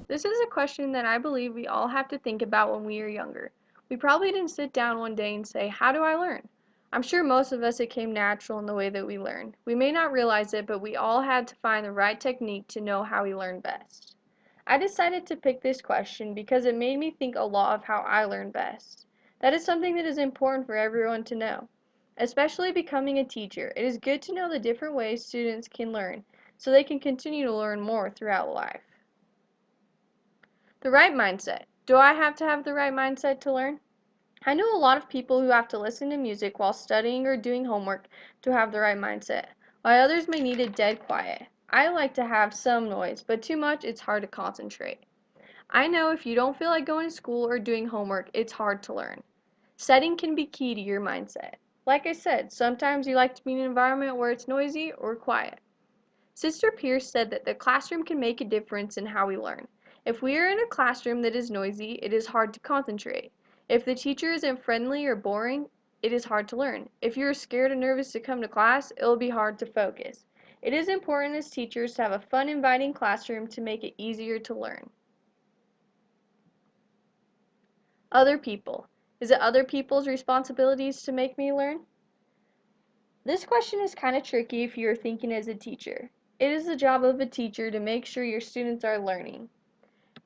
This is a question that I believe we all have to think about when we are younger. We probably didn't sit down one day and say, "How do I learn?" I'm sure most of us it came natural in the way that we learn. We may not realize it, but we all had to find the right technique to know how we learn best. I decided to pick this question because it made me think a lot of how I learn best. That is something that is important for everyone to know. Especially becoming a teacher, it is good to know the different ways students can learn so they can continue to learn more throughout life. The right mindset. Do I have to have the right mindset to learn? I know a lot of people who have to listen to music while studying or doing homework to have the right mindset, while others may need it dead quiet. I like to have some noise, but too much, it's hard to concentrate. I know if you don't feel like going to school or doing homework, it's hard to learn. Setting can be key to your mindset. Like I said, sometimes you like to be in an environment where it's noisy or quiet. Sister Pierce said that the classroom can make a difference in how we learn. If we are in a classroom that is noisy, it is hard to concentrate. If the teacher isn't friendly or boring, it is hard to learn. If you are scared or nervous to come to class, it will be hard to focus. It is important as teachers to have a fun, inviting classroom to make it easier to learn. Other people. Is it other people's responsibilities to make me learn? This question is kind of tricky if you are thinking as a teacher. It is the job of a teacher to make sure your students are learning.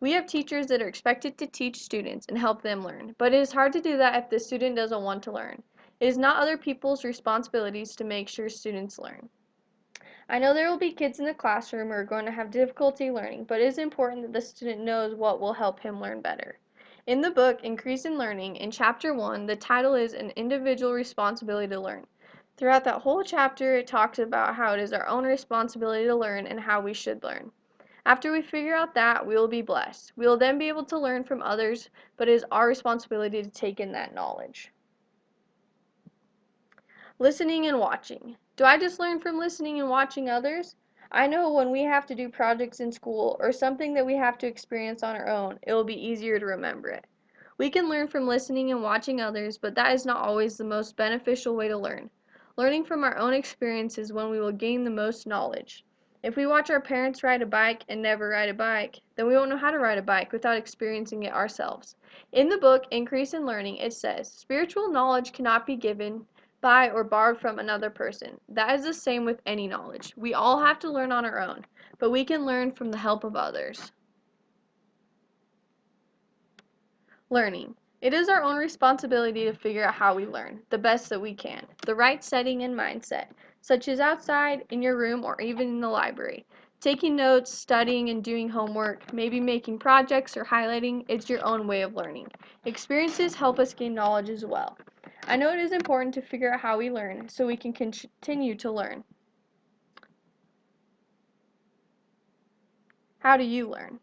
We have teachers that are expected to teach students and help them learn, but it is hard to do that if the student doesn't want to learn. It is not other people's responsibilities to make sure students learn. I know there will be kids in the classroom who are going to have difficulty learning, but it is important that the student knows what will help him learn better. In the book, Increase in Learning, in Chapter 1, the title is An Individual Responsibility to Learn. Throughout that whole chapter, it talks about how it is our own responsibility to learn and how we should learn. After we figure out that, we will be blessed. We will then be able to learn from others, but it is our responsibility to take in that knowledge. Listening and watching. Do I just learn from listening and watching others? I know when we have to do projects in school or something that we have to experience on our own, it will be easier to remember it. We can learn from listening and watching others, but that is not always the most beneficial way to learn. Learning from our own experience is when we will gain the most knowledge. If we watch our parents ride a bike and never ride a bike, then we won't know how to ride a bike without experiencing it ourselves. In the book, Increase in Learning, it says, spiritual knowledge cannot be given by or borrowed from another person. That is the same with any knowledge. We all have to learn on our own, but we can learn from the help of others. Learning. It is our own responsibility to figure out how we learn, the best that we can. The right setting and mindset, such as outside, in your room, or even in the library. Taking notes, studying, and doing homework, maybe making projects or highlighting, it's your own way of learning. Experiences help us gain knowledge as well. I know it is important to figure out how we learn so we can continue to learn. How do you learn?